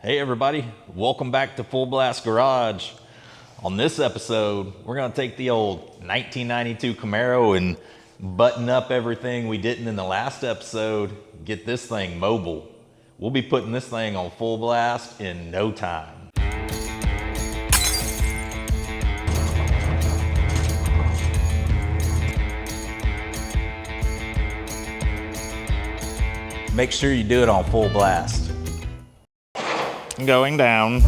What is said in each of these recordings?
Hey everybody, welcome back to Full Blast Garage. On this episode, we're gonna take the old 1992 Camaro and button up everything we didn't in the last episode, get this thing mobile. We'll be putting this thing on full blast in no time. Make sure you do it on full blast. Going down.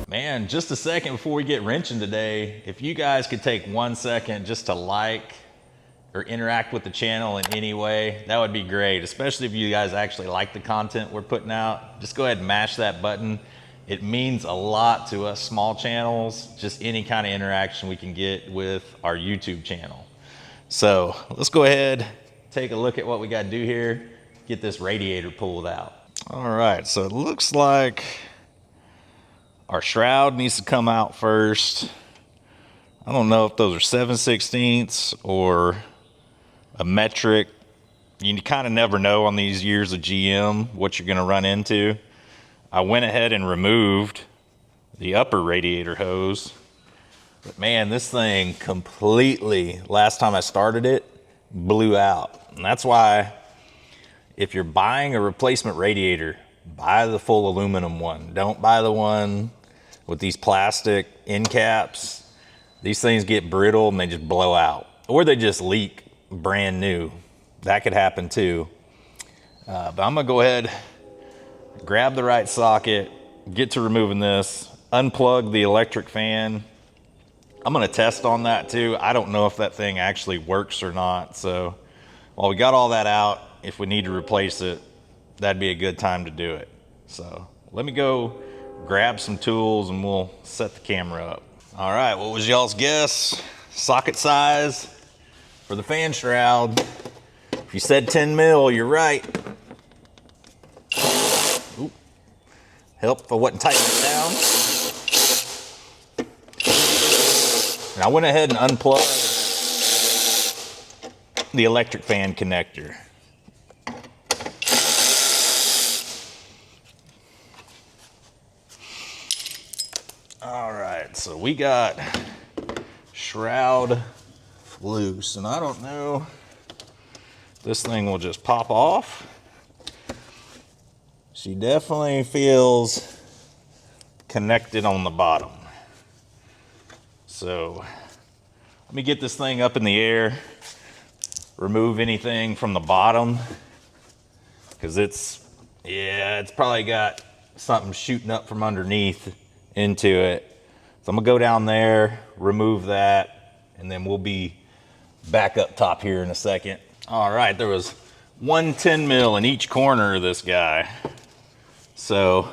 Man, just a second before we get wrenching today, if you guys could take 1 second just to like or interact with the channel in any way, that would be great, especially if you guys actually like the content we're putting out. Just go ahead and mash that button. It means a lot to us small channels, just any kind of interaction we can get with our YouTube channel. So let's go ahead, take a look at what we got to do here, get this radiator pulled out. All right, so it looks like our shroud needs to come out first. I don't know if those are 7/16 or a metric. You kind of never know on these years of GM what you're going to run into. I went ahead and removed the upper radiator hose, but man, this thing completely, last time I started it, blew out. And that's why if you're buying a replacement radiator, buy the full aluminum one. Don't buy the one with these plastic end caps. These things get brittle and they just blow out, or they just leak brand new. That could happen too. But I'm gonna go ahead, grab the right socket, get to removing this, unplug the electric fan. I'm gonna test on that too. I don't know if that thing actually works or not. So while we got all that out, if we need to replace it, that'd be a good time to do it. So let me go grab some tools and we'll set the camera up. All right, what was y'all's guess? Socket size for the fan shroud. If you said 10 mil, you're right. Oop. Help if I wasn't tightening it down. And I went ahead and unplugged the electric fan connector. All right, so we got shroud loose, and I don't know, this thing will just pop off. She definitely feels connected on the bottom. So let me get this thing up in the air, remove anything from the bottom, because it's probably got something shooting up from underneath into it. So I'm gonna go down there, remove that, and then we'll be back up top here in a second. All right, there was 1 10 mil in each corner of this guy. So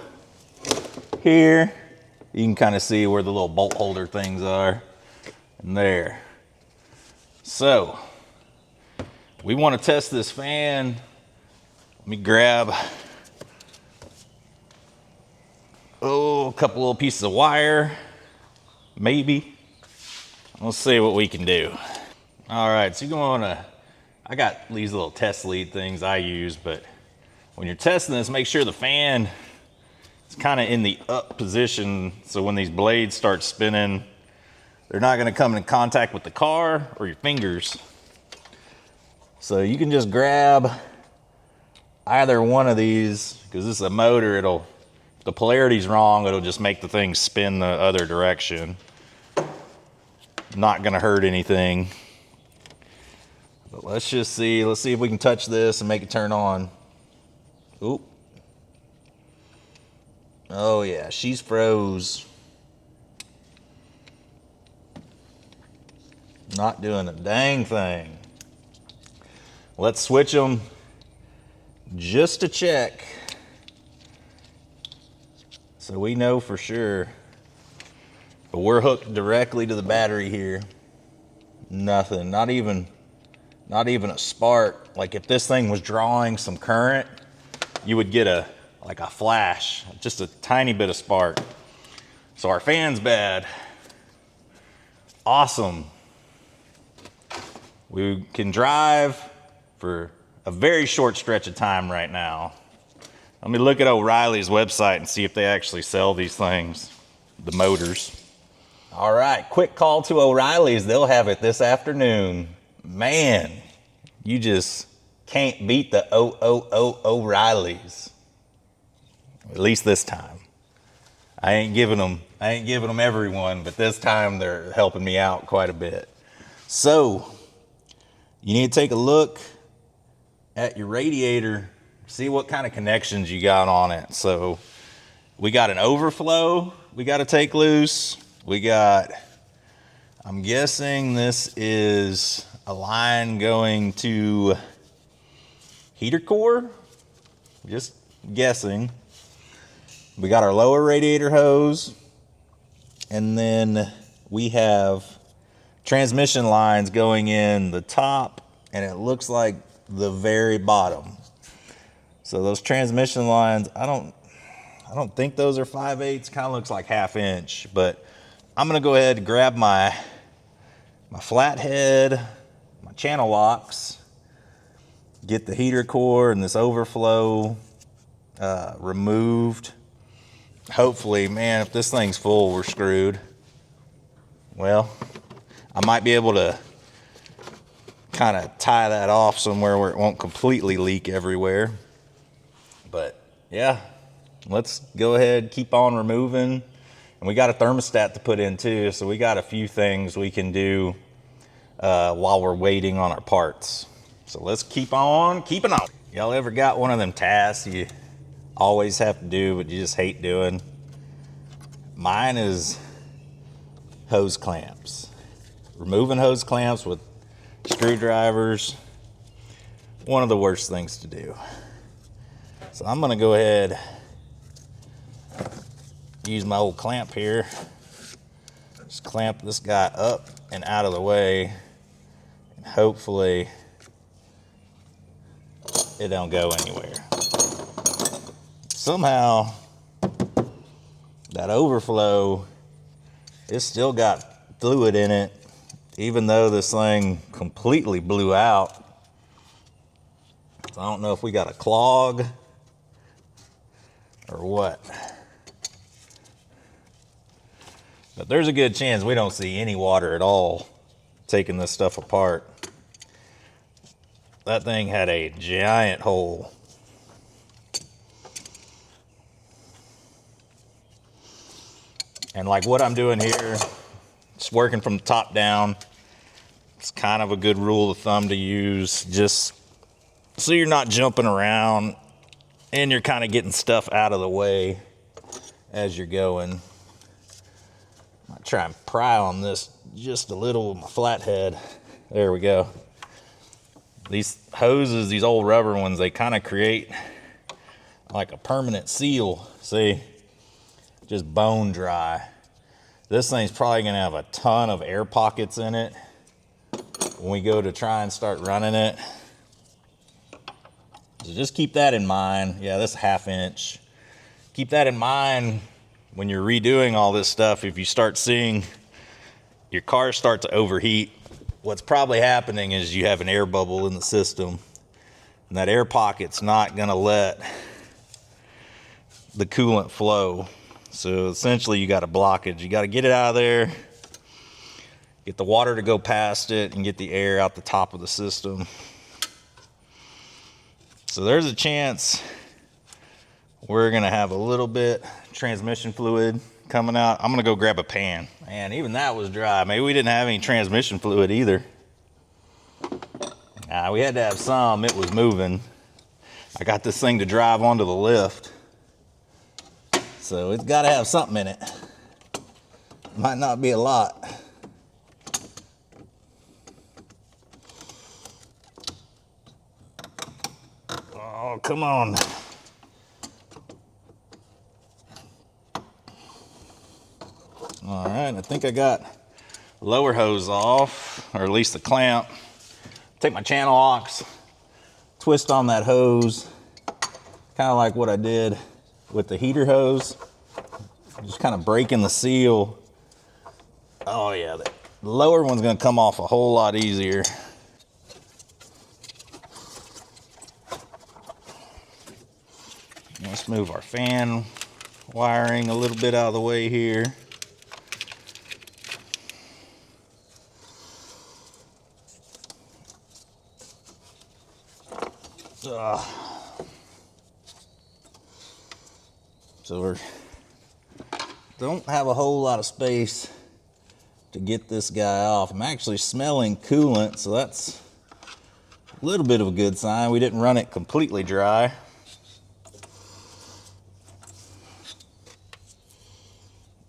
here, you can kind of see where the little bolt holder things are, and there. So we want to test this fan. Let me grab a couple little pieces of wire, maybe. Let's see what we can do. All right, so you're gonna, I got these little test lead things I use, but when you're testing this, make sure the fan is kind of in the up position, so when these blades start spinning, they're not gonna come in contact with the car or your fingers. So you can just grab either one of these, because this is a motor, if the polarity's wrong, it'll just make the thing spin the other direction. Not gonna hurt anything. But let's see if we can touch this and make it turn on. Oop. Oh yeah, she's froze. Not doing a dang thing. Let's switch them just to check, so we know for sure. But we're hooked directly to the battery here. Nothing, not even a spark. Like if this thing was drawing some current, you would get like a flash, just a tiny bit of spark. So our fan's bad. awesome. We can drive for a very short stretch of time right now. Let me look at O'Reilly's website and see if they actually sell these things, the motors. All right, quick call to O'Reilly's. They'll have it this afternoon. Man, you just can't beat the O'Reilly's. At least this time. I ain't giving them every one, but this time they're helping me out quite a bit. So, you need to take a look at your radiator, see what kind of connections you got on it. So, we got an overflow we got to take loose. We got, I'm guessing this is a line going to heater core, just guessing. We got our lower radiator hose, and then we have transmission lines going in the top, and it looks like the very bottom. So those transmission lines, I don't think those are 5/8, kind of looks like 1/2 inch, but I'm gonna go ahead and grab my flathead, my channel locks, get the heater core and this overflow removed. Hopefully, man, if this thing's full, we're screwed. Well, I might be able to kind of tie that off somewhere where it won't completely leak everywhere. But yeah, let's go ahead, keep on removing. And we got a thermostat to put in too, so we got a few things we can do while we're waiting on our parts. So let's keep on keeping on. Y'all ever got one of them tasks you always have to do, but you just hate doing? Mine is hose clamps. Removing hose clamps with screwdrivers, one of the worst things to do. So I'm gonna go ahead, use my old clamp here, just clamp this guy up and out of the way, and hopefully it don't go anywhere. Somehow that overflow, it's still got fluid in it, even though this thing completely blew out. So I don't know if we got a clog or what. But there's a good chance we don't see any water at all taking this stuff apart. That thing had a giant hole. And like what I'm doing here, just working from the top down. It's kind of a good rule of thumb to use, just so you're not jumping around and you're kind of getting stuff out of the way as you're going. I'll try and pry on this just a little with my flathead. There we go. These hoses, these old rubber ones, they kind of create like a permanent seal. See, just bone dry. This thing's probably gonna have a ton of air pockets in it when we go to try and start running it. So just keep that in mind. Yeah, this is 1/2 inch. Keep that in mind when you're redoing all this stuff. If you start seeing your car start to overheat, what's probably happening is you have an air bubble in the system, and that air pocket's not gonna let the coolant flow. So essentially you got a blockage. You got to get it out of there, get the water to go past it, and get the air out the top of the system. So there's a chance we're gonna have a little bit transmission fluid coming out. I'm gonna go grab a pan. Man, even that was dry. Maybe we didn't have any transmission fluid either. Nah, we had to have some. It was moving. I got this thing to drive onto the lift, so it's got to have something in it. Might not be a lot. Oh, come on. All right, I think I got the lower hose off, or at least the clamp. Take my channel locks, twist on that hose, kind of like what I did with the heater hose. Just kind of breaking the seal. Oh yeah, The lower one's gonna come off a whole lot easier. Let's move our fan wiring a little bit out of the way here. So we don't have a whole lot of space to get this guy off. I'm actually smelling coolant, so that's a little bit of a good sign. We didn't run it completely dry.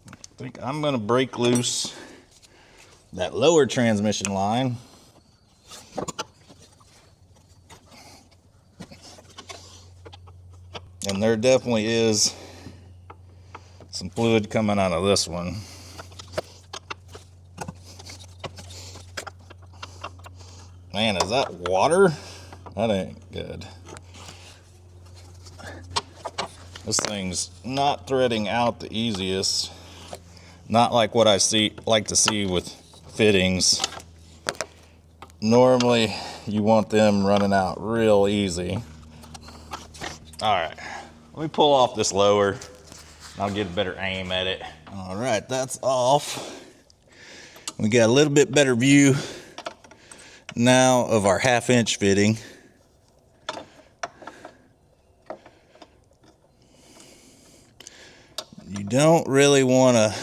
I think I'm gonna break loose that lower transmission line. And there definitely is some fluid coming out of this one. Man, is that water? That ain't good. This thing's not threading out the easiest. Not like what I like to see with fittings. Normally, you want them running out real easy. All right, let me pull off this lower. I'll get a better aim at it. All right, that's off. We got a little bit better view now of our 1/2-inch fitting. You don't really want to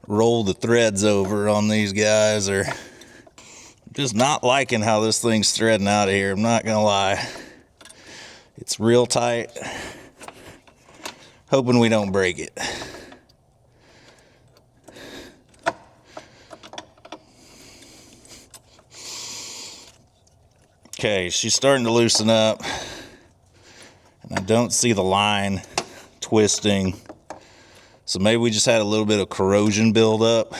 roll the threads over on these guys, or just not liking how this thing's threading out of here. I'm not gonna lie. It's real tight. Hoping we don't break it. Okay, she's starting to loosen up. And I don't see the line twisting. So maybe we just had a little bit of corrosion buildup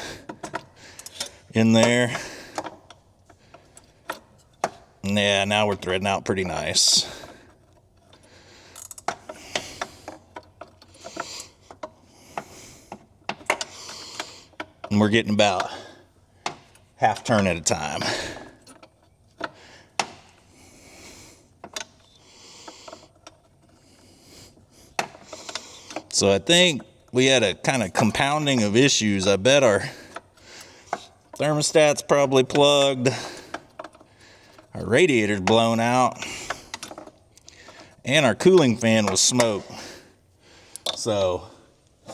in there. Yeah, now we're threading out pretty nice. And we're getting about 1/2 turn at a time. So I think we had a kind of compounding of issues. I bet our thermostat's probably plugged. Our radiator's blown out. And our cooling fan was smoked. So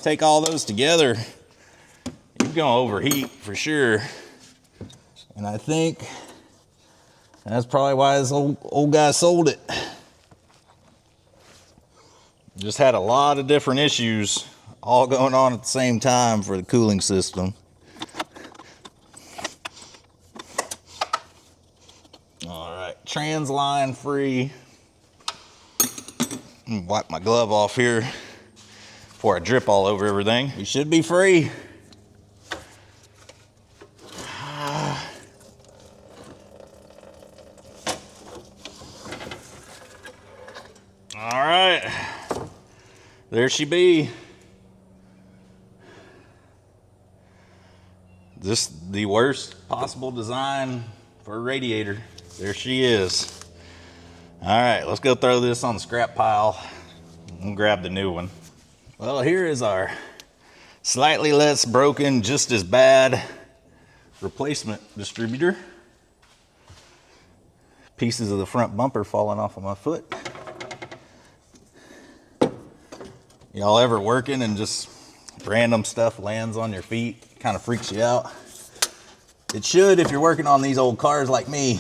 take all those together, you're gonna overheat for sure. And I think that's probably why this old guy sold it. Just had a lot of different issues all going on at the same time for the cooling system. All right, trans line free. Wipe my glove off here before I drip all over everything. We should be free. All right, there she be. This is the worst possible design for a radiator. There she is. All right, let's go throw this on the scrap pile and grab the new one. Well, here is our slightly less broken, just as bad replacement distributor. Pieces of the front bumper falling off of my foot. Y'all ever working and just random stuff lands on your feet? Kind of freaks you out. It should if you're working on these old cars like me,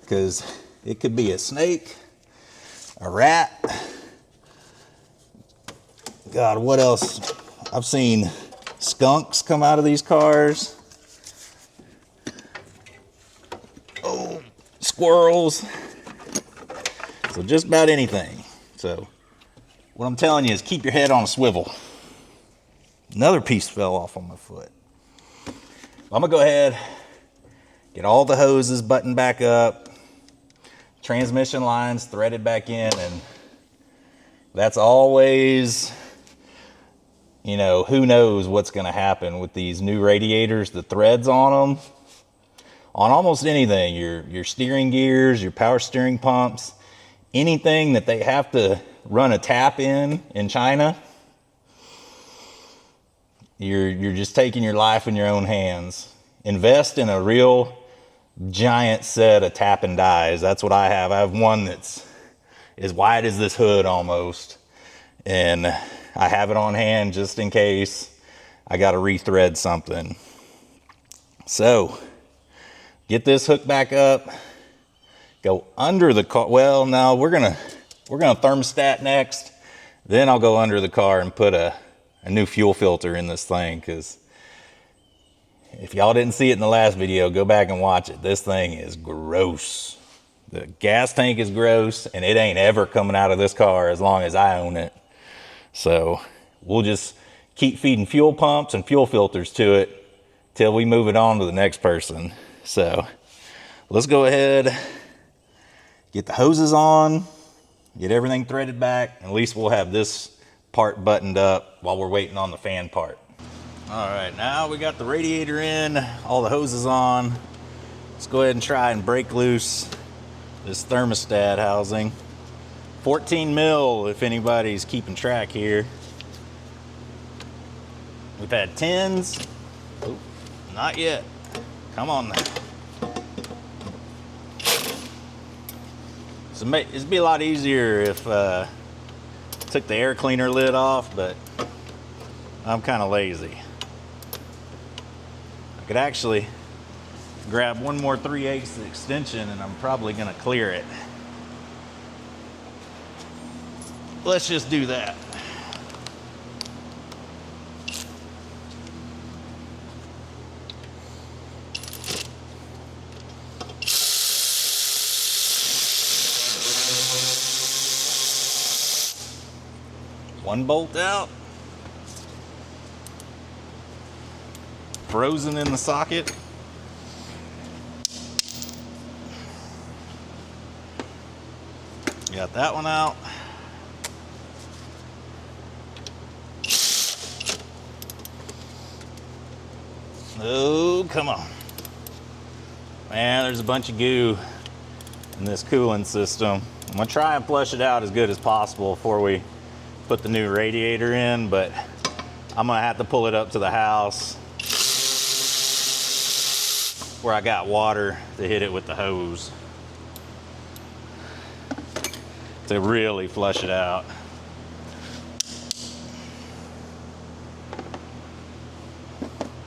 because it could be a snake, a rat. God, what else? I've seen skunks come out of these cars. Oh, squirrels. So just about anything. So what I'm telling you is keep your head on a swivel. Another piece fell off on my foot. I'm gonna go ahead, get all the hoses buttoned back up, transmission lines threaded back in, and that's always, you know, who knows what's going to happen with these new radiators, the threads on them, on almost anything, your steering gears, your power steering pumps, anything that they have to run a tap in China, you're just taking your life in your own hands. Invest in a real giant set of tap and dies. That's what I have. I have one that's as wide as this hood almost, and I have it on hand just in case I got to rethread something. So get this hooked back up, go under the car. Well, no, we're gonna thermostat next, then I'll go under the car and put a new fuel filter in this thing, because if y'all didn't see it in the last video, go back and watch it. This thing is gross. The gas tank is gross, and it ain't ever coming out of this car as long as I own it. So we'll just keep feeding fuel pumps and fuel filters to it till we move it on to the next person. So let's go ahead, get the hoses on, get everything threaded back. At least we'll have this part buttoned up while we're waiting on the fan part. All right, now we got the radiator in, all the hoses on. Let's go ahead and try and break loose this thermostat housing. 14 mil, if anybody's keeping track here. We've had 10s. Oh, not yet. Come on now. So it'd be a lot easier if took the air cleaner lid off, but I'm kind of lazy. I could actually grab one more 3/8 extension and I'm probably gonna clear it. Let's just do that. One bolt out. Frozen in the socket. Got that one out. Oh, come on. Man, there's a bunch of goo in this cooling system. I'm gonna try and flush it out as good as possible before we put the new radiator in, but I'm gonna have to pull it up to the house where I got water to hit it with the hose to really flush it out.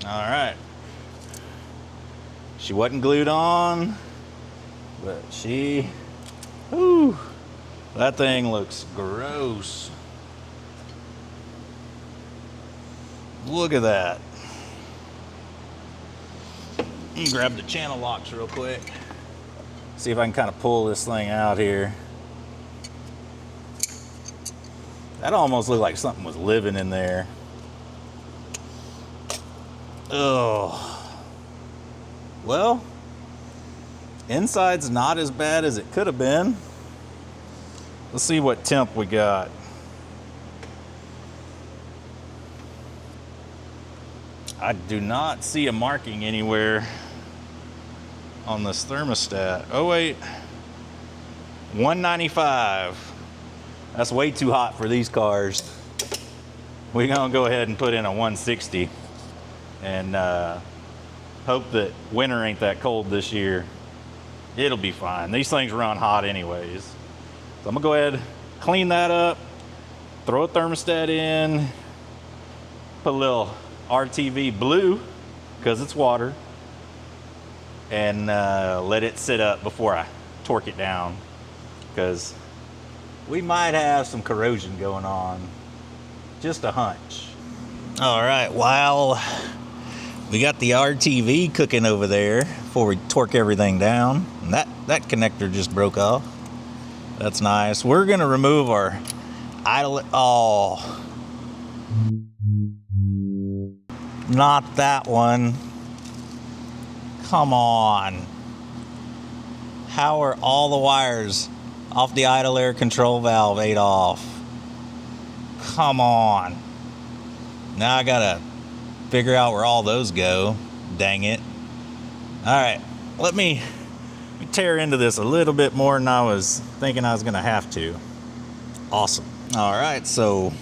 All right. She wasn't glued on, but that thing looks gross. Look at that. Let me grab the channel locks real quick. See if I can kind of pull this thing out here. That almost looked like something was living in there. Oh. Well, inside's not as bad as it could have been. Let's see what temp we got. I do not see a marking anywhere on this thermostat. Oh wait, 195. That's way too hot for these cars. We're gonna go ahead and put in a 160 and hope that winter ain't that cold this year. It'll be fine. These things run hot anyways. So I'm gonna go ahead, clean that up, throw a thermostat in, put a little RTV blue, because it's water, and let it sit up before I torque it down, because we might have some corrosion going on. Just a hunch. All right, while we got the RTV cooking over there before we torque everything down, and that connector just broke off. That's nice. We're gonna remove our idle. Oh, not that one. Come on. How are all the wires off the idle air control valve ate off? Come on. Now I gotta figure out where all those go. Dang it. All right, let me tear into this a little bit more than I was thinking I was gonna have to. Awesome. All right, so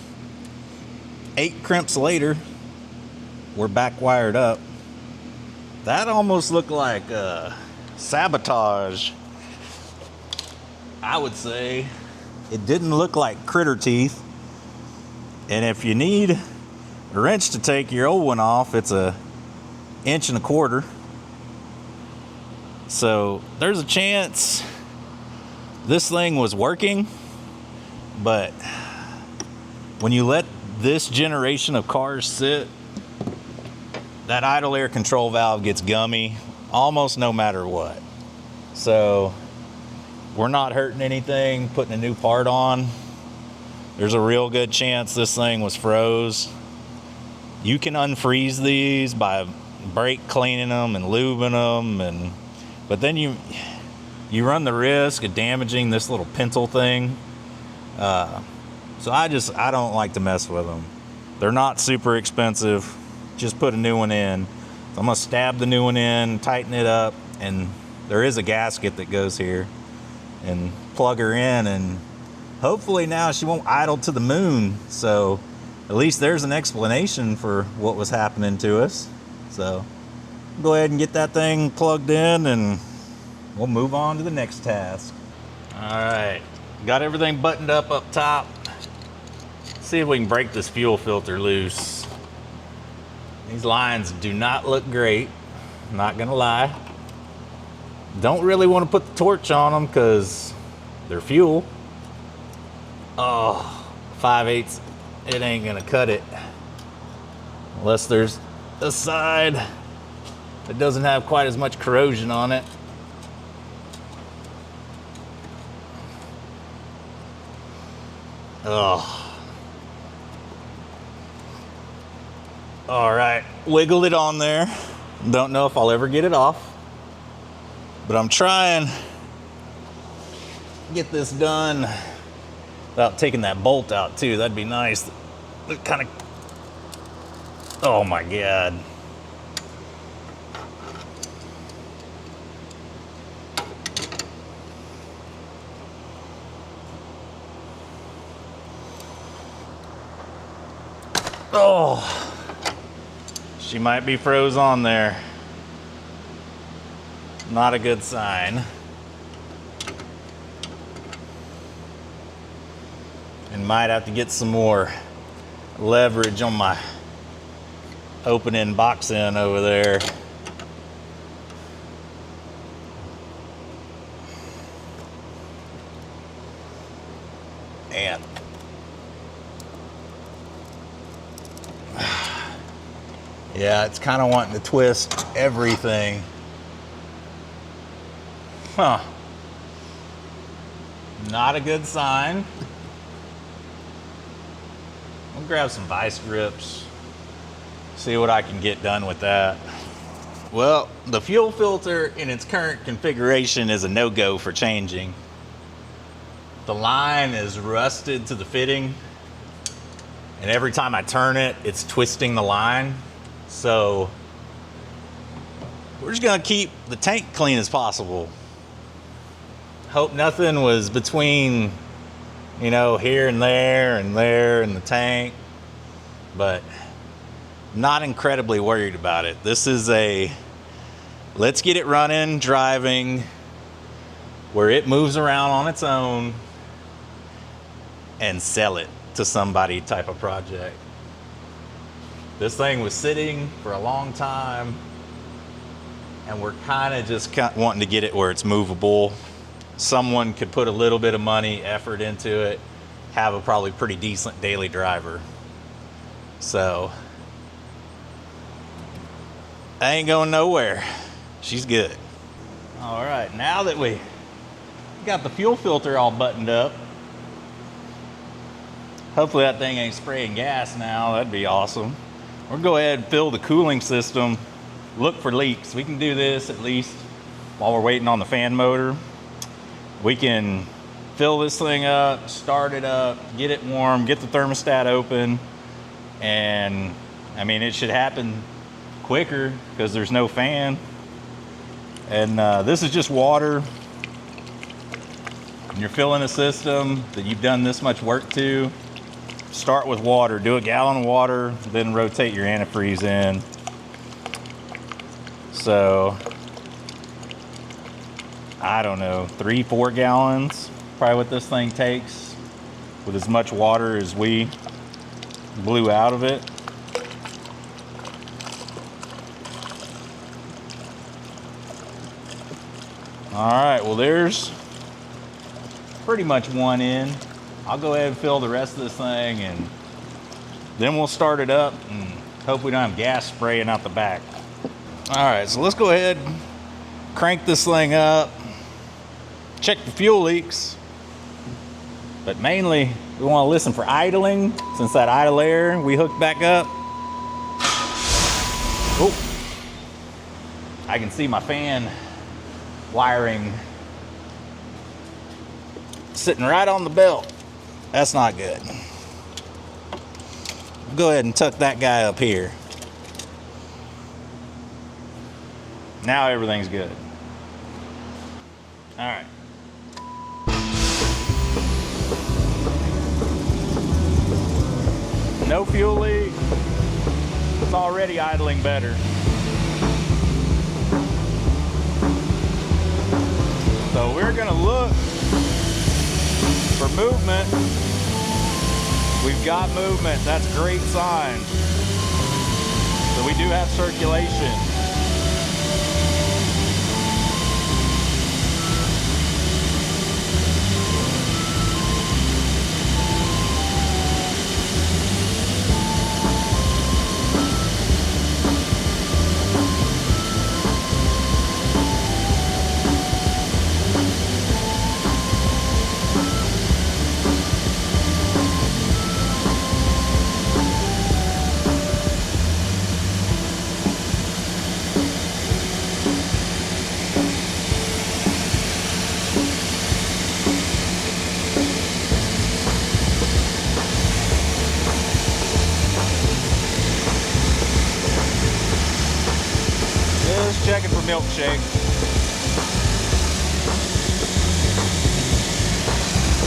8 crimps later, we're back wired up. That almost looked like sabotage, I would say. It didn't look like critter teeth. And if you need a wrench to take your old one off, it's 1.25 inches. So there's a chance this thing was working, but when you let this generation of cars sit, that idle air control valve gets gummy almost no matter what. So we're not hurting anything, putting a new part on. There's a real good chance this thing was froze. You can unfreeze these by brake cleaning them and lubing them, but then you run the risk of damaging this little pintle thing. So I don't like to mess with them. They're not super expensive. Just put a new one in. So I'm gonna stab the new one in, tighten it up, and there is a gasket that goes here, and plug her in, and hopefully now she won't idle to the moon. So at least there's an explanation for what was happening to us. So go ahead and get that thing plugged in, and we'll move on to the next task. All right, got everything buttoned up top. See if we can break this fuel filter loose. These lines do not look great, not gonna lie. Don't really want to put the torch on them because they're fuel. Oh, 5/8, it ain't gonna cut it. Unless there's a side that doesn't have quite as much corrosion on it. Oh. All right, wiggled it on there. Don't know if I'll ever get it off, but I'm trying to get this done without taking that bolt out too. That'd be nice. It kind of, oh my God. Oh. She might be froze on there. Not a good sign. And might have to get some more leverage on my opening box end over there. And yeah, it's kind of wanting to twist everything. Huh. Not a good sign. I'll grab some vice grips, see what I can get done with that. Well, the fuel filter in its current configuration is a no-go for changing. The line is rusted to the fitting, and every time I turn it, it's twisting the line. So we're just gonna keep the tank clean as possible. Hope nothing was between, here and there in the tank, but not incredibly worried about it. This is let's get it running, driving, where it moves around on its own and sell it to somebody type of project. This thing was sitting for a long time, and we're kind of just wanting to get it where it's movable. Someone could put a little bit of money, effort into it, have a probably pretty decent daily driver. So, I ain't going nowhere. She's good. All right, now that we got the fuel filter all buttoned up, hopefully that thing ain't spraying gas now. That'd be awesome. We'll go ahead and fill the cooling system, look for leaks. We can do this at least while we're waiting on the fan motor. We can fill this thing up, start it up, get it warm, get the thermostat open, And I mean, it should happen quicker because there's no fan. And this is just water. When you're filling a system that you've done this much work to, start with water. Do a gallon of water, then rotate your antifreeze in. So, I don't know, 3-4 gallons, probably what this thing takes with as much water as we blew out of it. All right, well, there's pretty much one in. I'll go ahead and fill the rest of this thing, and then we'll start it up and hope we don't have gas spraying out the back. All right, so let's go ahead, crank this thing up, check for fuel leaks, but mainly we want to listen for idling, since that idle air we hooked back up. Oh, I can see my fan wiring sitting right on the belt. That's not good. Go ahead and tuck that guy up here. Now everything's good. All right. No fuel leak. It's already idling better. So we're gonna look for movement. We've got movement. That's a great sign. So we do have circulation. Checking for milkshake.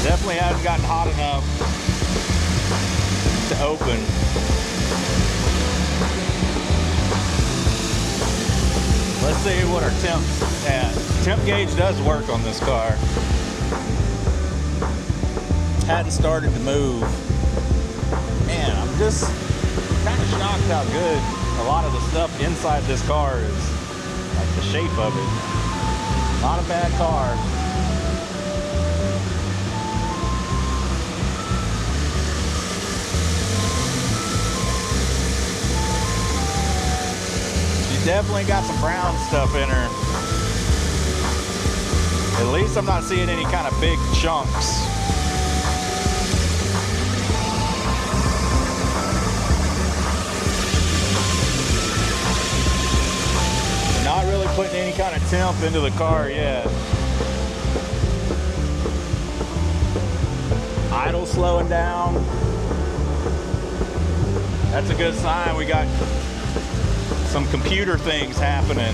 Definitely hasn't gotten hot enough to open. Let's see what our temp's at. Temp gauge does work on this car. Hadn't started to move. Man, I'm just kind of shocked how good a lot of the stuff inside this car is. Like the shape of it. Not a bad car. She's definitely got some brown stuff in her. At least I'm not seeing any kind of big chunks. Not really putting any kind of temp into the car yet. Idle slowing down. That's a good sign. We got some computer things happening.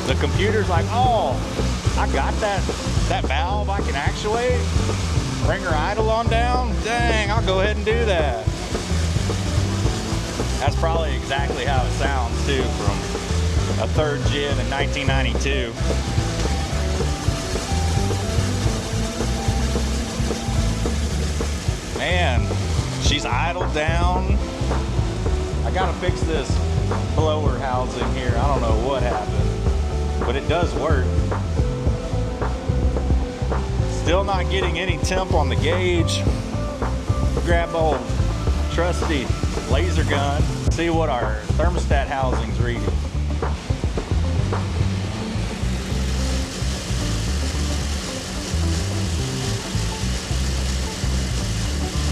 The computer's like, oh, I got that valve I can actuate. Bring her idle on down. Dang, I'll go ahead and do that. That's probably exactly how it sounds too, from a 3rd gen in 1992. Man, she's idled down. I gotta fix this blower housing here. I don't know what happened, but it does work. Still not getting any temp on the gauge. Grab the old trusty laser gun, see what our thermostat housing's reading.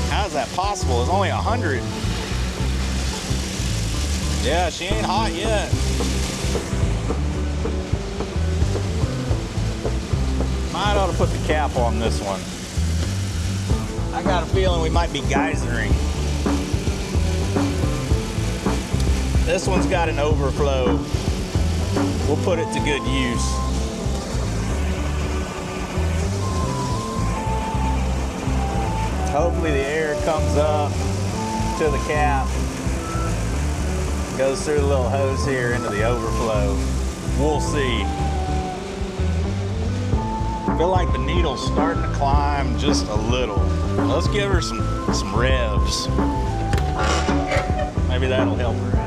How is that possible? It's only 100. Yeah, she ain't hot yet. Might ought to put the cap on this one. I got a feeling we might be geysering. This one's got an overflow. We'll put it to good use. Hopefully the air comes up to the cap, goes through the little hose here into the overflow. We'll see. I feel like the needle's starting to climb just a little. Let's give her some revs. Maybe that'll help her out.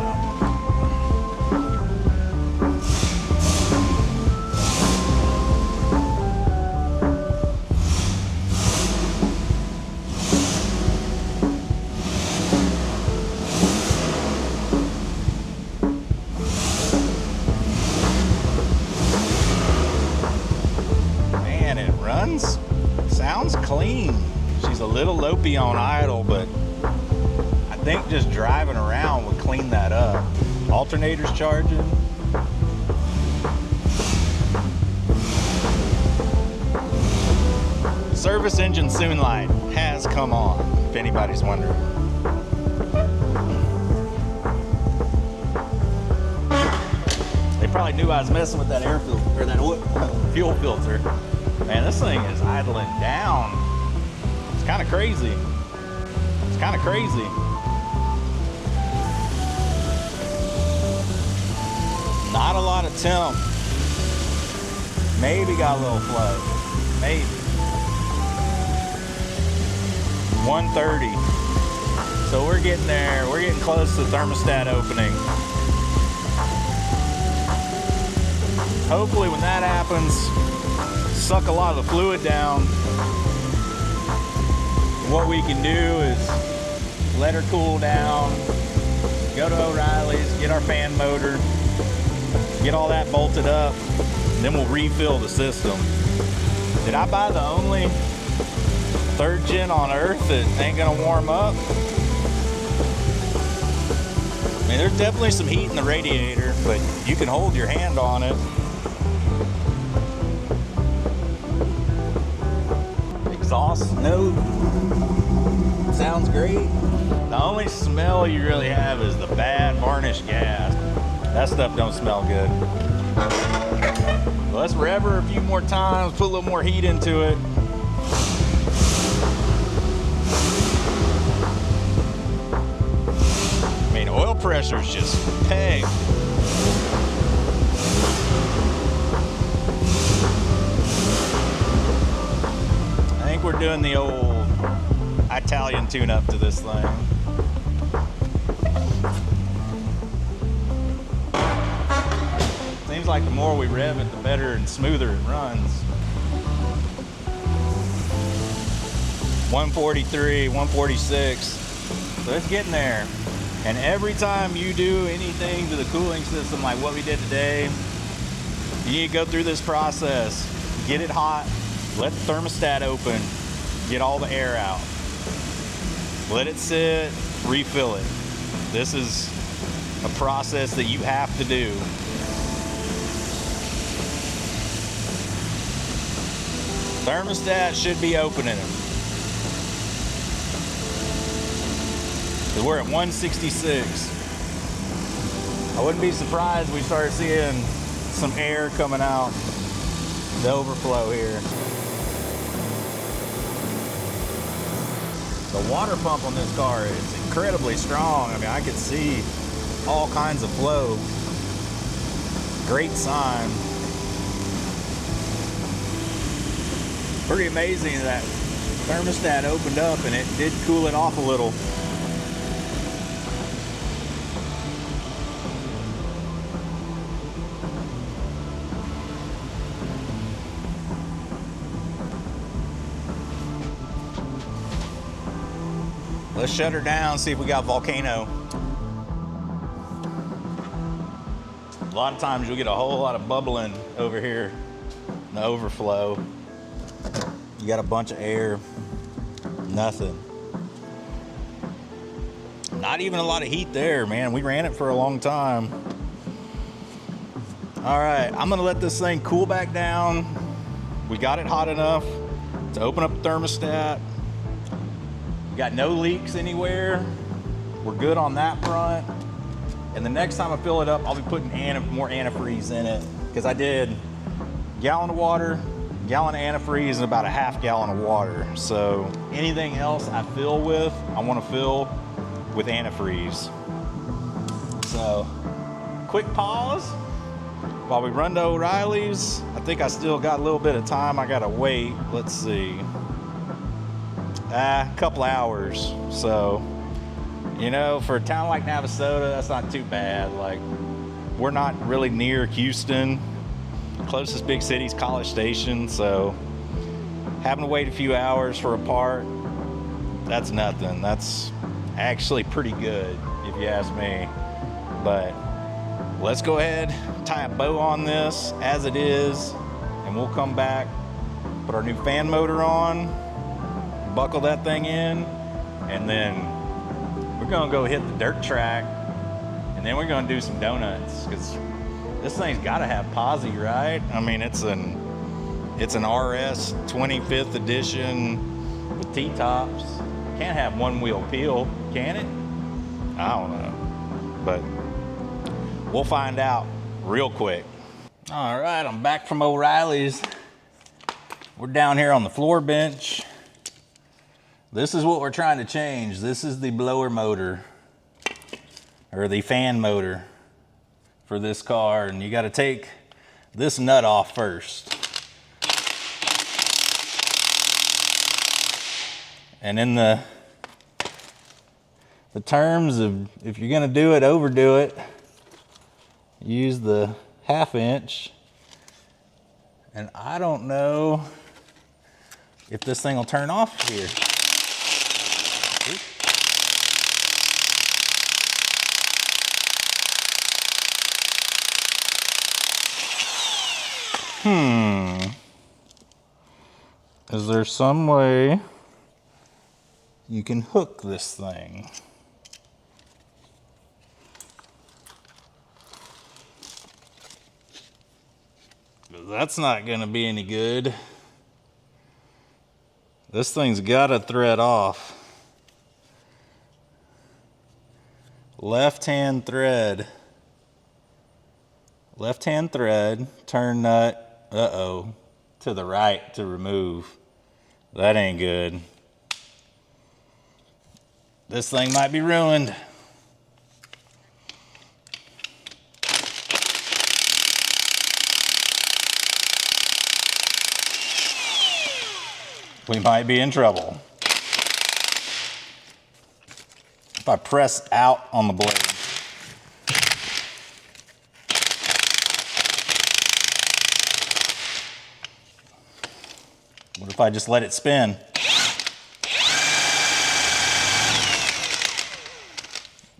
Sounds clean. She's a little lopey on idle, but I think just driving around would clean that up. Alternator's charging. Service engine soon light has come on, if anybody's wondering. They probably knew I was messing with that air filter, or that fuel filter. Man, this thing is idling down. It's kind of crazy. It's kind of crazy. Not a lot of temp. Maybe got a little flow. Maybe. 130. So we're getting there. We're getting close to the thermostat opening. Hopefully when that happens, suck a lot of the fluid down. What we can do is let her cool down, go to O'Reilly's, get our fan motor, get all that bolted up, then we'll refill the system. Did I buy the only 3rd gen on earth that ain't gonna warm up? I mean, there's definitely some heat in the radiator, but you can hold your hand on it. Exhaust note sounds great. The only smell you really have is the bad varnished gas. That stuff don't smell good. Let's rev her a few more times, put a little more heat into it. I mean, oil pressure's just pegged. I think we're doing the old Italian tune-up to this thing. Seems like the more we rev it, the better and smoother it runs. 143, 146, so it's getting there. And every time you do anything to the cooling system like what we did today, you need to go through this process. Get it hot, let the thermostat open, get all the air out. Let it sit, refill it. This is a process that you have to do. Thermostat should be opening. We're at 166. I wouldn't be surprised if we start seeing some air coming out the overflow here. The water pump on this car is incredibly strong. I mean, I could see all kinds of flow. Great sign. Pretty amazing that thermostat opened up and it did cool it off a little. Let's shut her down, see if we got volcano. A lot of times you'll get a whole lot of bubbling over here in the overflow. You got a bunch of air, nothing. Not even a lot of heat there, man. We ran it for a long time. All right, I'm gonna let this thing cool back down. We got it hot enough to open up the thermostat. Got no leaks anywhere. We're good on that front. And the next time I fill it up, I'll be putting more antifreeze in it, because I did gallon of water, gallon of antifreeze, and about a half gallon of water. So anything else I fill with, I want to fill with antifreeze. So quick pause while we run to O'Reilly's. I think I still got a little bit of time. I gotta wait. Let's see. A couple hours. So, you know, for a town like Navasota, that's not too bad. Like, we're not really near Houston. Closest big city's College Station, so having to wait a few hours for a part, that's nothing. That's actually pretty good, if you ask me. But let's go ahead, tie a bow on this as it is, and we'll come back, put our new fan motor on, buckle that thing in, and then we're gonna go hit the dirt track, and then we're gonna do some donuts, because this thing's gotta have posi, right? I mean, it's an RS 25th edition with T-tops. Can't have one wheel peel, can it? I don't know, but we'll find out real quick. All right, I'm back from O'Reilly's. We're down here on the floor bench. This is what we're trying to change. This is the blower motor, or the fan motor for this car, and you got to take this nut off first. And in the terms of, if you're gonna do it, overdo it, use the 1/2 inch. And I don't know if this thing will turn off here. Is there some way you can hook this thing? That's not gonna be any good. This thing's gotta thread off. Left-hand thread. Left-hand thread, turn nut, uh-oh, to the right to remove. That ain't good. This thing might be ruined. We might be in trouble. If I press out on the blade. What if I just let it spin?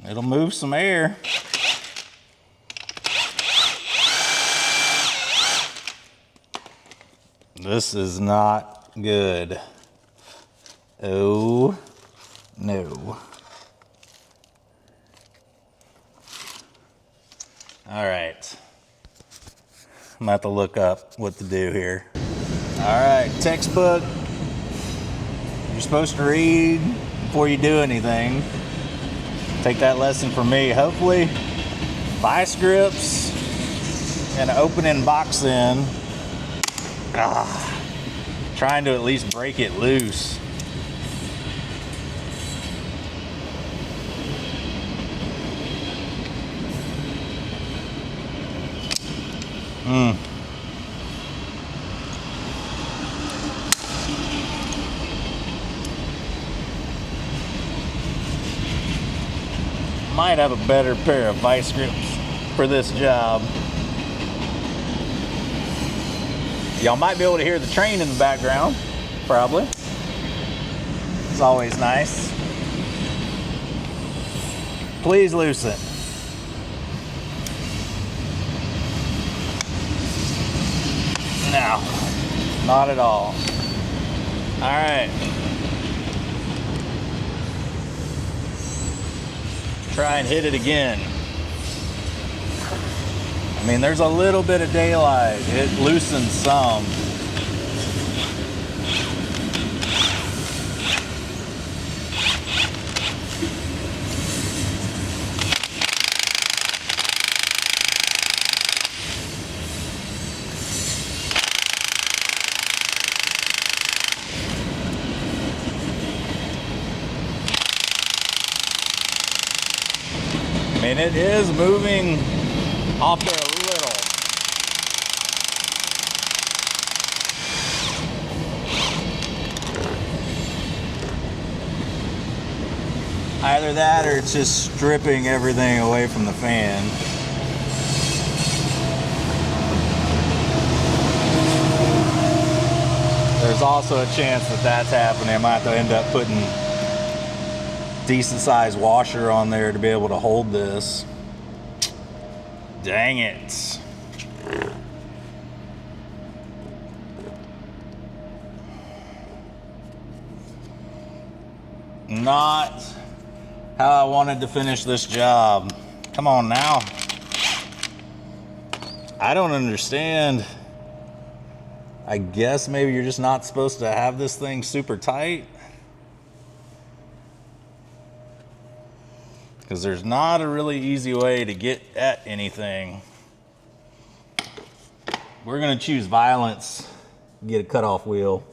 It'll move some air. This is not good. Oh no. All right. I'm about to look up what to do here. All right, textbook. You're supposed to read before you do anything. Take that lesson from me. Hopefully, vice grips and an opening box end. Trying to at least break it loose. Might have a better pair of vice grips for this job. Y'all might be able to hear the train in the background, probably. It's always nice. Please loosen. No, not at all. All right. Try and hit it again. I mean, there's a little bit of daylight. It loosens some. mean, it is moving off there a little. Either that or it's just stripping everything away from the fan. There's also a chance that that's happening. I might have to end up putting decent sized washer on there to be able to hold this. Dang it. Not how I wanted to finish this job. Come on now. I don't understand. I guess maybe you're just not supposed to have this thing super tight. Because there's not a really easy way to get at anything. We're gonna choose violence, get a cutoff wheel.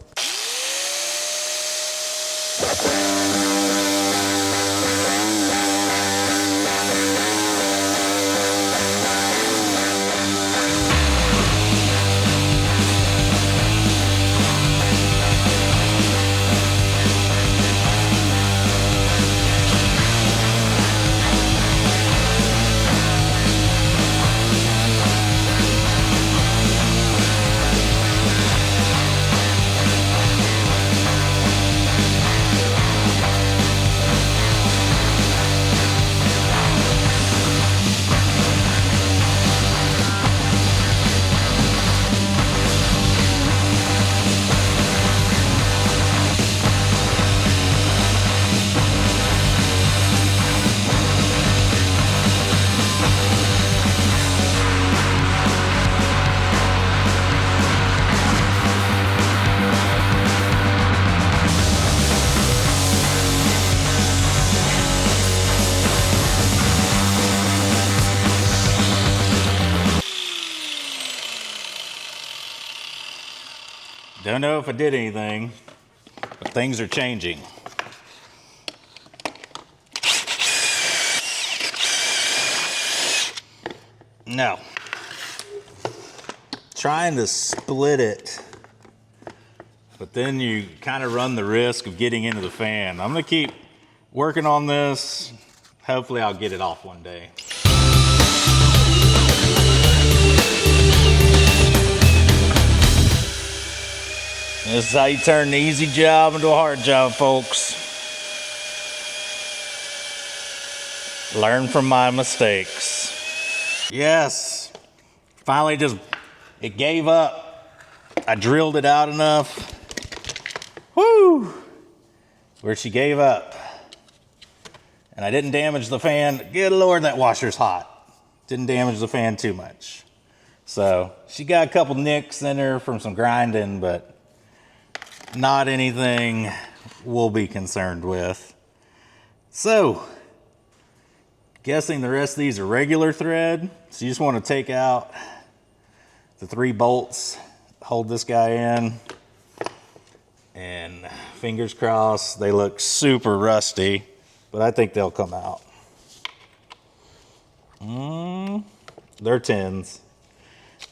Don't know if I did anything, but things are changing. No. Trying to split it, but then you kind of run the risk of getting into the fan. I'm gonna keep working on this. Hopefully I'll get it off one day. This is how you turn an easy job into a hard job, folks. Learn from my mistakes. Yes, finally it gave up. I drilled it out enough. Woo! Where she gave up. And I didn't damage the fan. Good Lord, that washer's hot. Didn't damage the fan too much. So she got a couple nicks in her from some grinding, but not anything we'll be concerned with. So, guessing the rest of these are regular thread. So you just want to take out the 3 bolts, hold this guy in, and fingers crossed. They look super rusty, but I think they'll come out. They're 10s.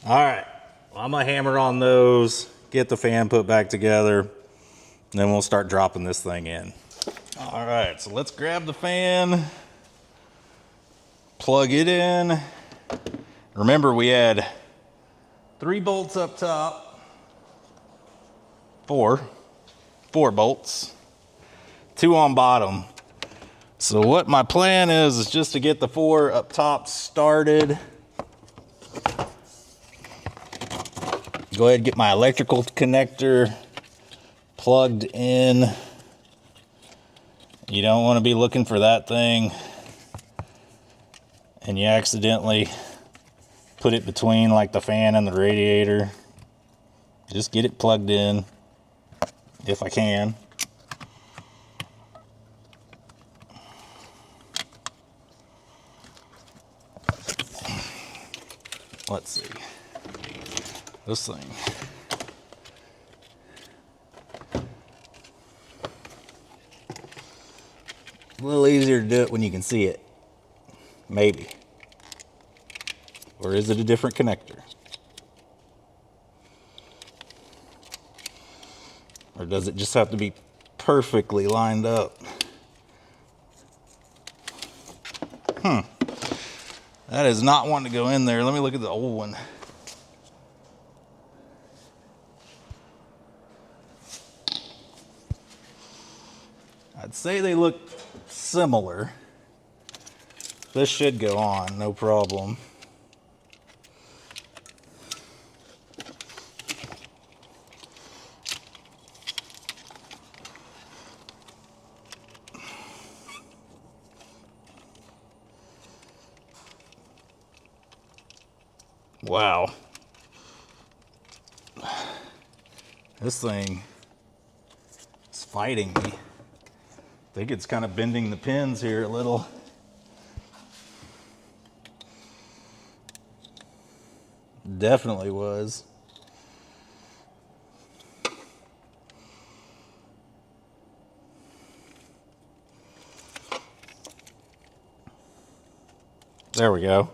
All right, well, I'm gonna hammer on those, get the fan put back together, and then we'll start dropping this thing in. All right, so let's grab the fan, plug it in. Remember, we had 3 bolts up top, 4 bolts, 2 on bottom. So what my plan is just to get the 4 up top started. Go ahead and get my electrical connector plugged in. You don't want to be looking for that thing and you accidentally put it between like the fan and the radiator. Just get it plugged in if I can. Let's see. This thing. A little easier to do it when you can see it. Maybe. Or is it a different connector? Or does it just have to be perfectly lined up? That is not one to go in there. Let me look at the old one. I'd say they look similar. This should go on, no problem. Wow. This thing is fighting me. I think it's kind of bending the pins here a little. Definitely was. There we go.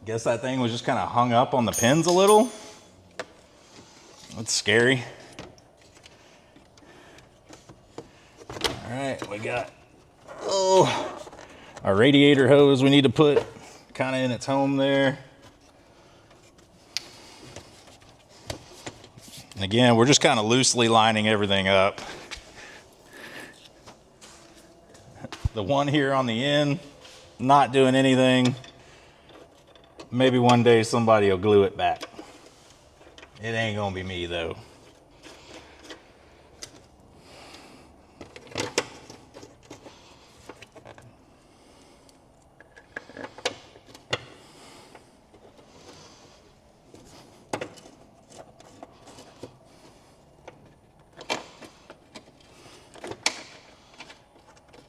Guess that thing was just kind of hung up on the pins a little. That's scary. All right, we got, our radiator hose we need to put kind of in its home there. And again, we're just kind of loosely lining everything up. The one here on the end, not doing anything. Maybe one day somebody will glue it back. It ain't gonna be me though.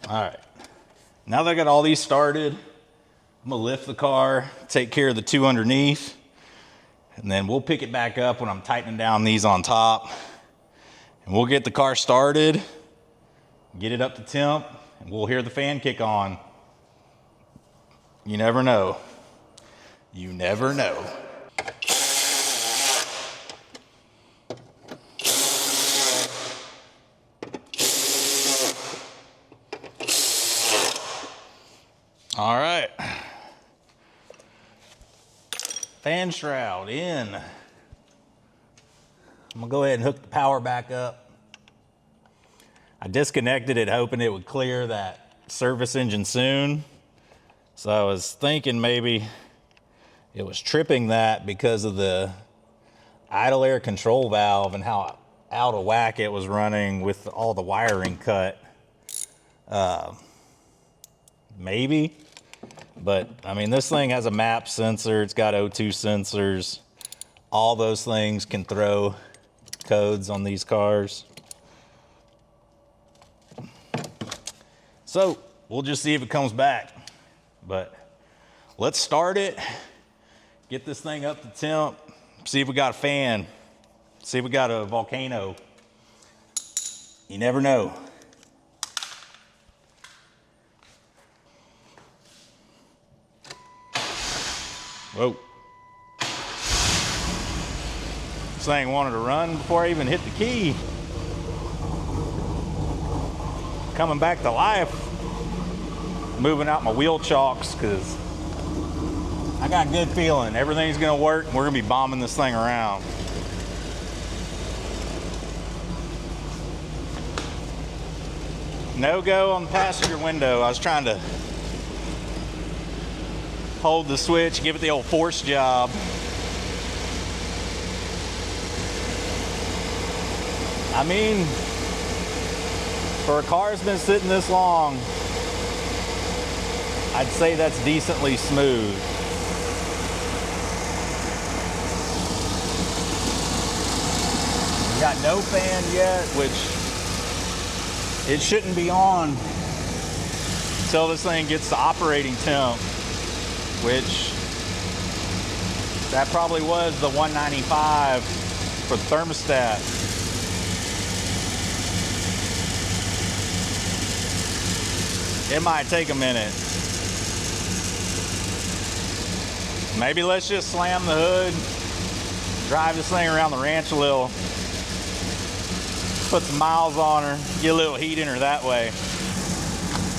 All right, now that I got all these started, I'm gonna lift the car, take care of the two underneath, and then we'll pick it back up when I'm tightening down these on top. And we'll get the car started, get it up to temp, and we'll hear the fan kick on. You never know. You never know. All right. Fan shroud in. I'm gonna go ahead and hook the power back up. I disconnected it hoping it would clear that service engine soon. So I was thinking maybe it was tripping that because of the idle air control valve and how out of whack it was running with all the wiring cut. Maybe. But, I mean, this thing has a map sensor. It's got O2 sensors. All those things can throw codes on these cars. So, we'll just see if it comes back. But let's start it. Get this thing up to temp. See if we got a fan. See if we got a volcano. You never know. Whoa. This thing wanted to run before I even hit the key. Coming back to life. Moving out my wheel chocks because I got a good feeling everything's gonna work and we're gonna be bombing this thing around. No go on the passenger window. I was trying to hold the switch, give it the old force job. I mean, for a car that's been sitting this long, I'd say that's decently smooth. We got no fan yet, which it shouldn't be on until this thing gets to operating temp. Which that probably was the 195 for the thermostat. It might take a minute. Maybe let's just slam the hood, drive this thing around the ranch a little, put some miles on her, get a little heat in her that way.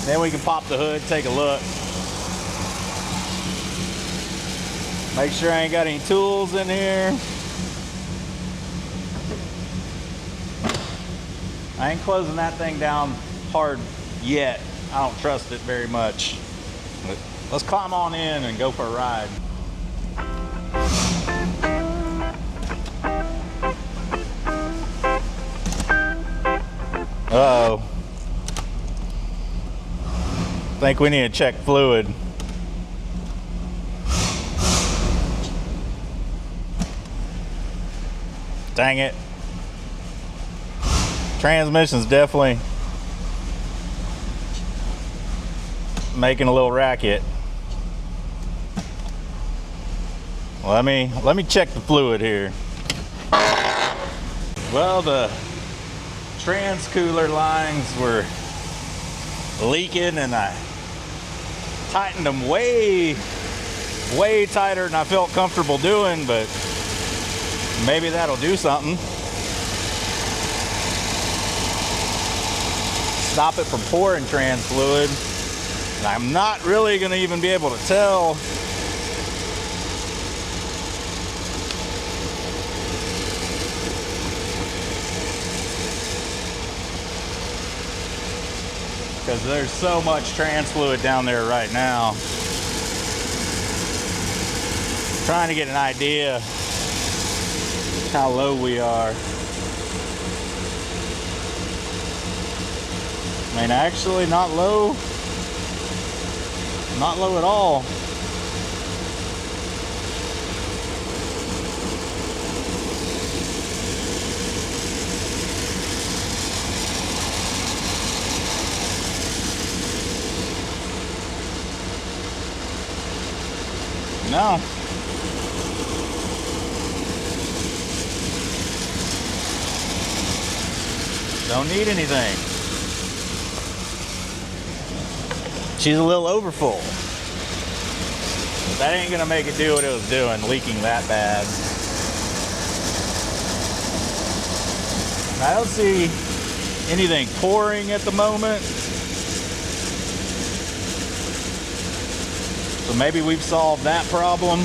Then we can pop the hood, take a look. Make sure I ain't got any tools in here. I ain't closing that thing down hard yet. I don't trust it very much. But let's climb on in and go for a ride. Uh-oh. Think we need to check fluid. Dang it. Transmission's definitely making a little racket. Let me check the fluid here. Well, the trans cooler lines were leaking and I tightened them way tighter than I felt comfortable doing, but maybe that'll do something. Stop it from pouring trans fluid. And I'm not really going to even be able to tell because there's so much trans fluid down there right now. Trying to get an idea how low we are. I mean, actually not low. Not low at all. No. Don't need anything. She's a little overfull. That ain't gonna make it do what it was doing, leaking that bad. I don't see anything pouring at the moment. So maybe we've solved that problem.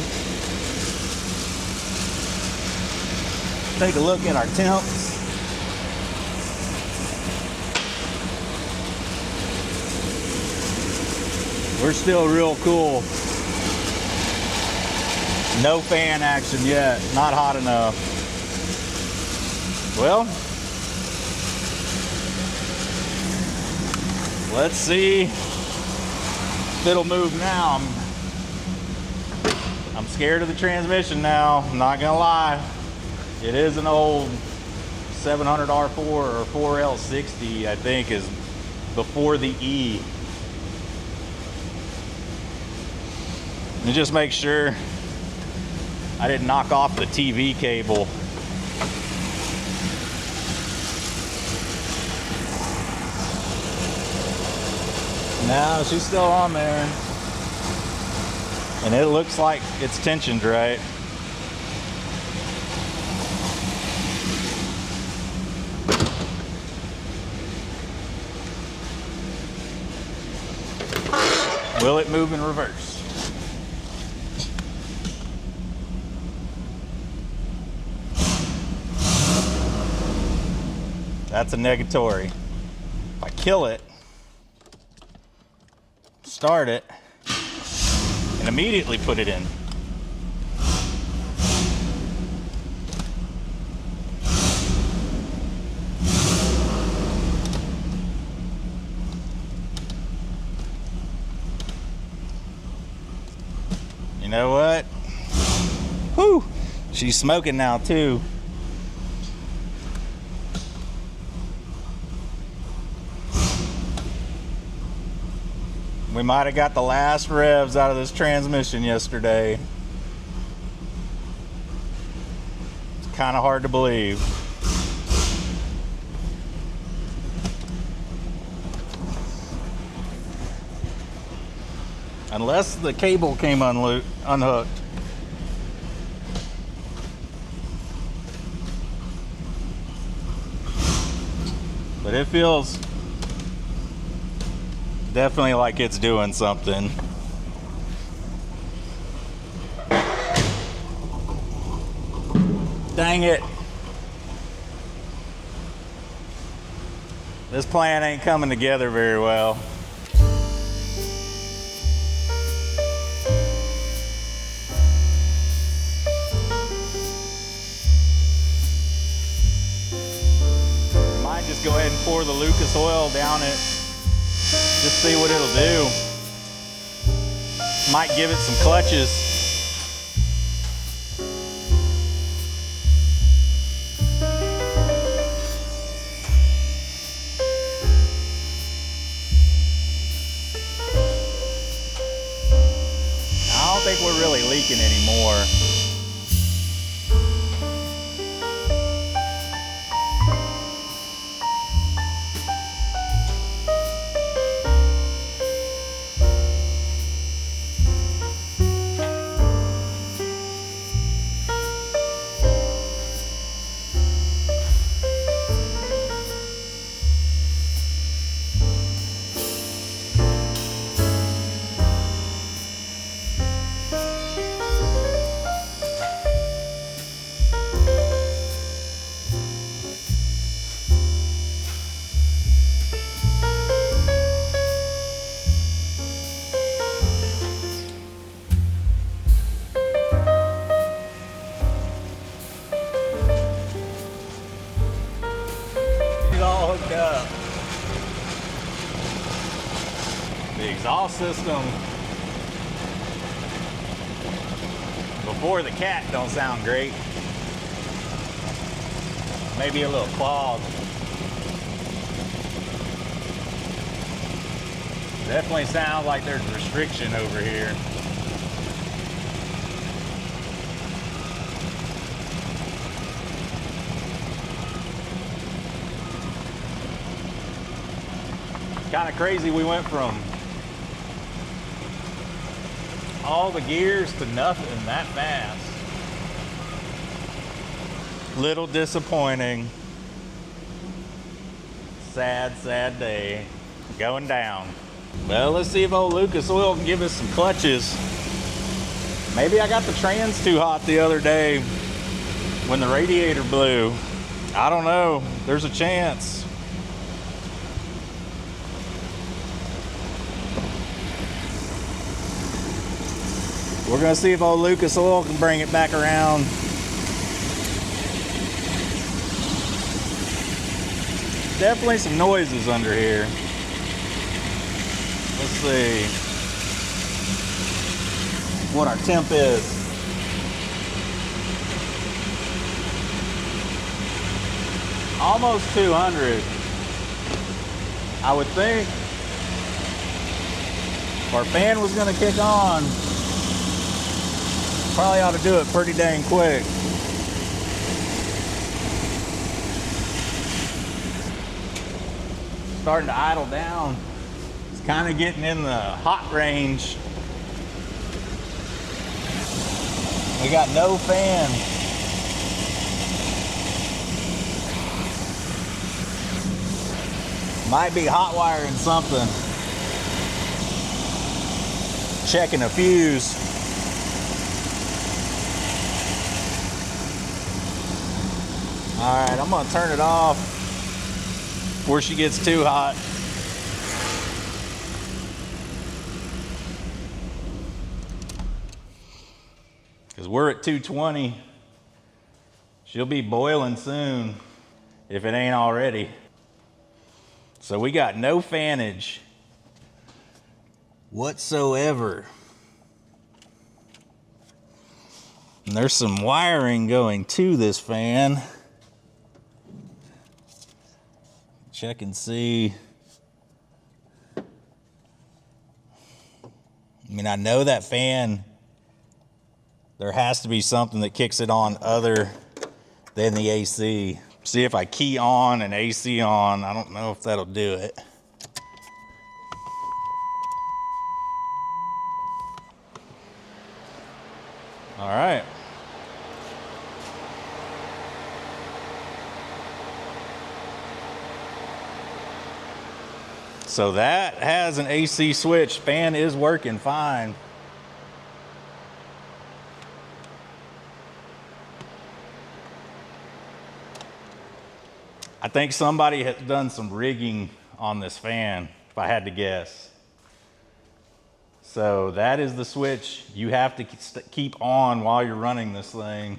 Take a look at our temps. We're still real cool. No fan action yet, not hot enough. Well, let's see if it'll move now. I'm scared of the transmission now, I'm not gonna lie. It is an old 700 R4 or 4L60, I think, is before the E. And just make sure I didn't knock off the TV cable. No, she's still on there. And it looks like it's tensioned right. Will it move in reverse? That's a negatory. If I kill it, start it, and immediately put it in. You know what? Whew! She's smoking now too. We might have got the last revs out of this transmission yesterday. It's kind of hard to believe. Unless the cable came unhooked. But it feels definitely like it's doing something. Dang it. This plan ain't coming together very well. Might just go ahead and pour the Lucas oil down it. Just see what it'll do. Might give it some clutches. I don't think we're really leaking anymore. All hooked up. The exhaust system before the cat don't sound great. Maybe a little clogged. Definitely sounds like there's restriction over here. Kind of crazy, we went from all the gears to nothing that fast. Little disappointing. Sad, sad day going down. Well, let's see if old Lucas Oil can give us some clutches. Maybe I got the trans too hot the other day when the radiator blew. I don't know, there's a chance. We're gonna see if old Lucas Oil can bring it back around. Definitely some noises under here. Let's see what our temp is. Almost 200. I would think if our fan was gonna kick on, probably ought to do it pretty dang quick. Starting to idle down. It's kind of getting in the hot range. We got no fan. Might be hot wiring something. Checking a fuse. All right, I'm gonna turn it off before she gets too hot. Because we're at 220. She'll be boiling soon, if it ain't already. So we got no fanage whatsoever. And there's some wiring going to this fan. Check and see. I mean, I know that fan, there has to be something that kicks it on other than the AC. See if I key on and AC on, I don't know if that'll do it. All right. So that has an AC switch. Fan is working fine. I think somebody has done some rigging on this fan, if I had to guess. So that is the switch you have to keep on while you're running this thing,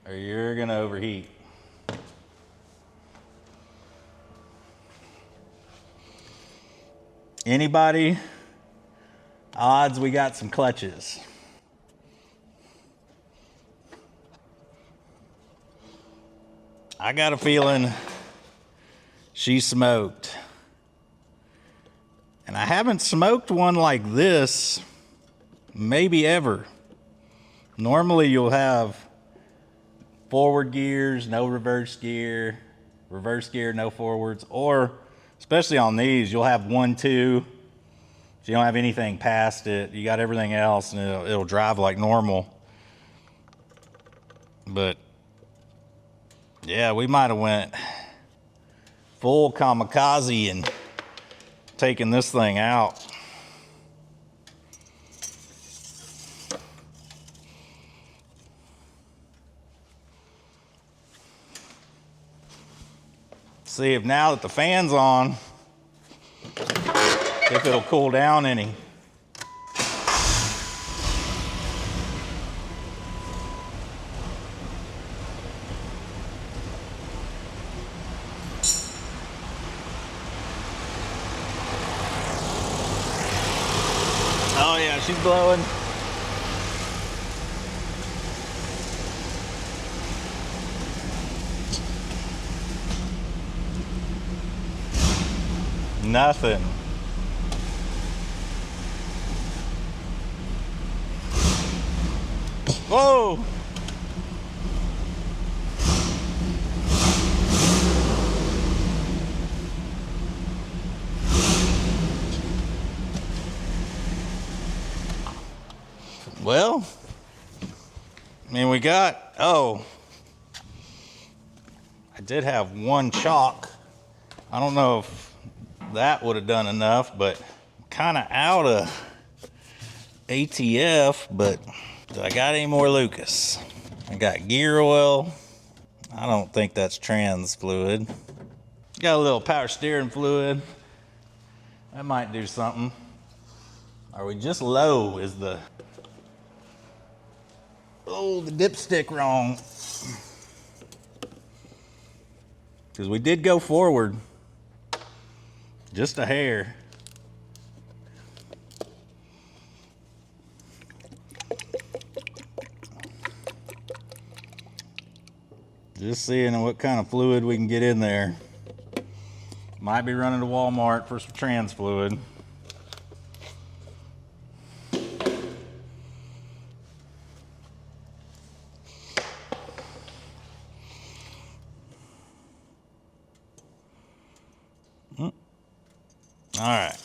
or you're gonna overheat. Anybody? Odds we got some clutches. I got a feeling she smoked. And I haven't smoked one like this, maybe ever. Normally you'll have forward gears, no reverse gear, no forwards, or especially on these, you'll have 1, 2, so you don't have anything past it. You got everything else and it'll drive like normal. But yeah, we might have went full kamikaze and taking this thing out. See if now that the fan's on, if it'll cool down any. Oh yeah, she's blowing. Nothing. Whoa. Well, I mean, we got, I did have one chalk. I don't know if that would have done enough, but kind of out of ATF. But do I got any more Lucas? I got gear oil. I don't think that's trans fluid. Got a little power steering fluid. That might do something. Are we just low is the dipstick wrong? Because we did go forward just a hair. Just seeing what kind of fluid we can get in there. Might be running to Walmart for some trans fluid. All right.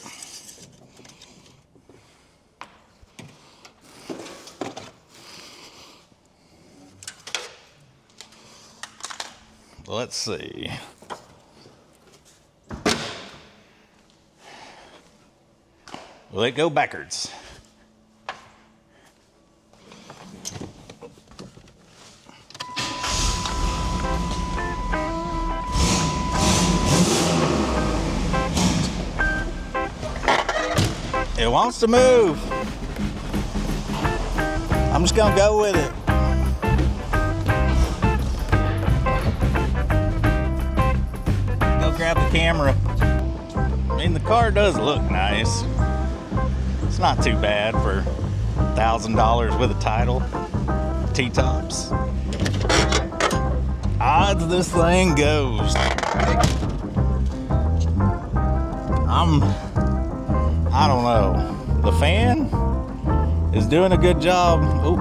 Let's see. Will it go backwards? It wants to move. I'm just gonna go with it. Go grab the camera. I mean, the car does look nice. It's not too bad for $1,000 with a title. T-tops. Odds this thing goes. I don't know. The fan is doing a good job. Ooh.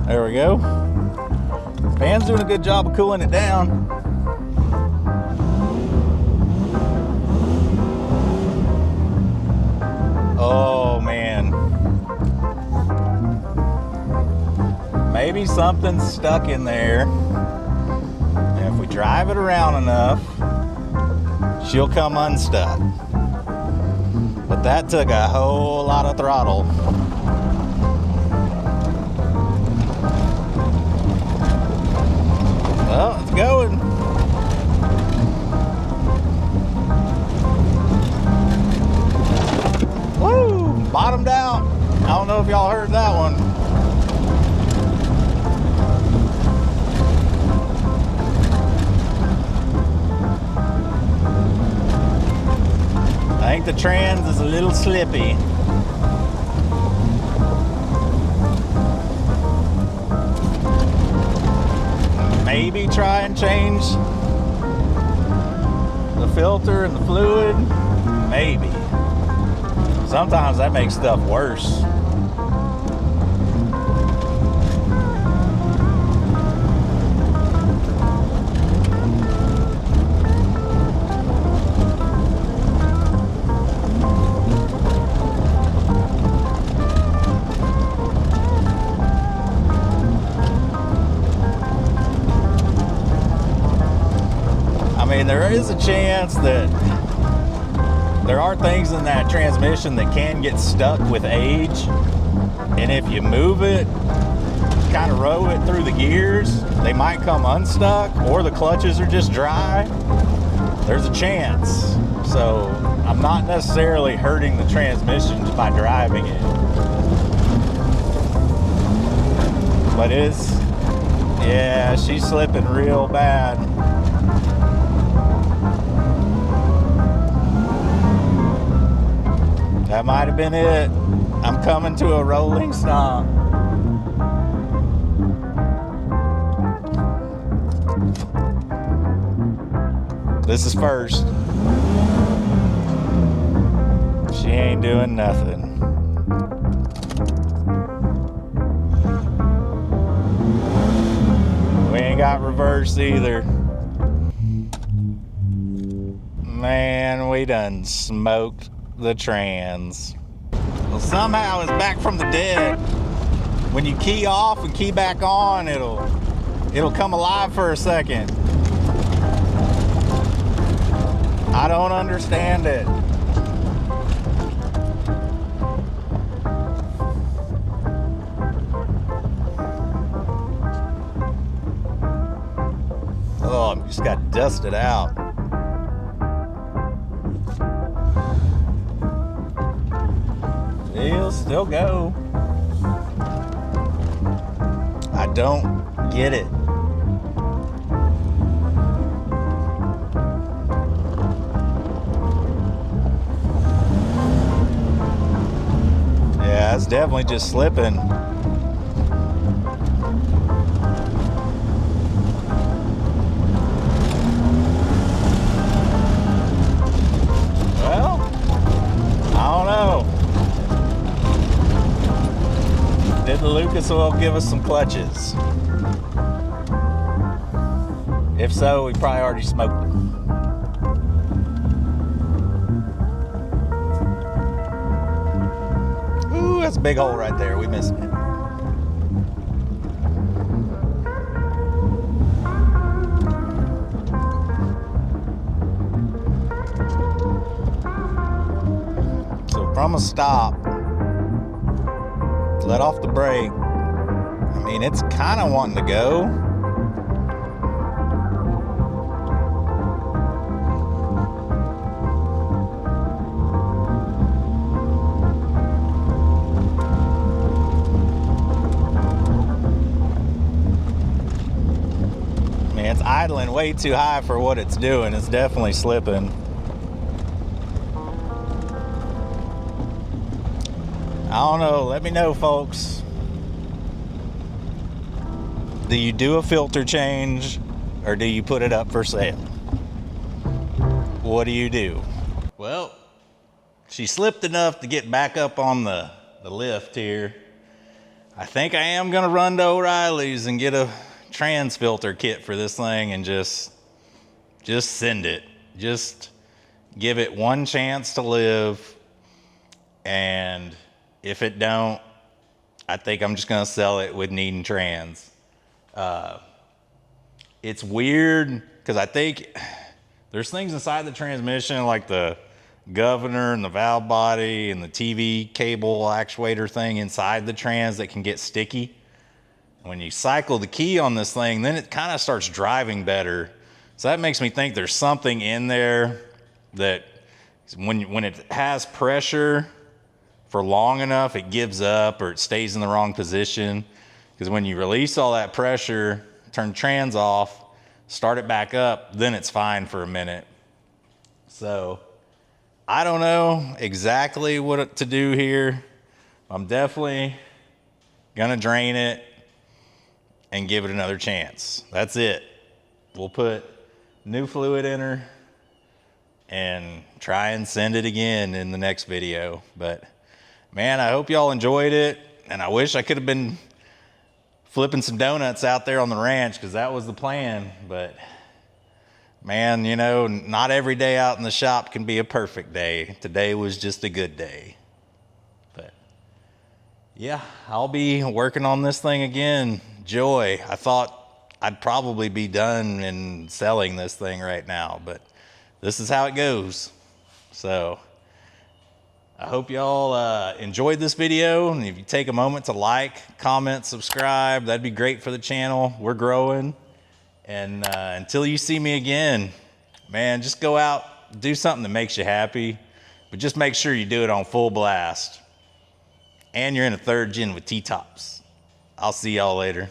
There we go. Fan's doing a good job of cooling it down. Oh man. Maybe something's stuck in there. drive it around enough, she'll come unstuck. But that took a whole lot of throttle. Well, it's going. Woo! Bottomed out. I don't know if y'all heard that one. I think the trans is a little slippy. Maybe try and change the filter and the fluid. Maybe. Sometimes that makes stuff worse. There is a chance that there are things in that transmission that can get stuck with age, and if you move it, kind of roll it through the gears, they might come unstuck, or the clutches are just dry. There's a chance. So I'm not necessarily hurting the transmission just by driving it, but yeah, she's slipping real bad. That might have been it. I'm coming to a rolling stop. This is first. She ain't doing nothing. We ain't got reverse either. Man, we done smoked the trans. Well, somehow it's back from the dead. When you key off and key back on, it'll come alive for a second. I don't understand it. Oh, I just got dusted out. It'll still go. I don't get it. Yeah, it's definitely just slipping. Well, I don't know. Did the Lucas oil give us some clutches? If so, we probably already smoked them. Ooh, that's a big hole right there. We missed it. So from a stop, let off the brake. I mean, it's kind of wanting to go. I mean, it's idling way too high for what it's doing. It's definitely slipping. I don't know. Let me know, folks. Do you do a filter change or do you put it up for sale? What do you do? Well, she slipped enough to get back up on the lift here. I think I am going to run to O'Reilly's and get a trans filter kit for this thing and just send it. Just give it one chance to live, and if it don't, I think I'm just going to sell it with needing trans. It's weird because I think there's things inside the transmission like the governor and the valve body and the TV cable actuator thing inside the trans that can get sticky. When you cycle the key on this thing, then it kind of starts driving better. So that makes me think there's something in there that when it has pressure for long enough, it gives up or it stays in the wrong position. Because when you release all that pressure, turn trans off, start it back up, then it's fine for a minute. So I don't know exactly what to do here. I'm definitely gonna drain it and give it another chance. That's it. We'll put new fluid in her and try and send it again in the next video. But man, I hope y'all enjoyed it, and I wish I could have been flipping some donuts out there on the ranch, because that was the plan. But man, you know, not every day out in the shop can be a perfect day. Today was just a good day. But yeah, I'll be working on this thing again. Joy. I thought I'd probably be done in selling this thing right now, but this is how it goes. So I hope y'all enjoyed this video, and if you take a moment to like, comment, subscribe, that'd be great for the channel. We're growing. And until you see me again, man, just go out, do something that makes you happy, but just make sure you do it on full blast. And you're in a 3rd gen with T-tops. I'll see y'all later.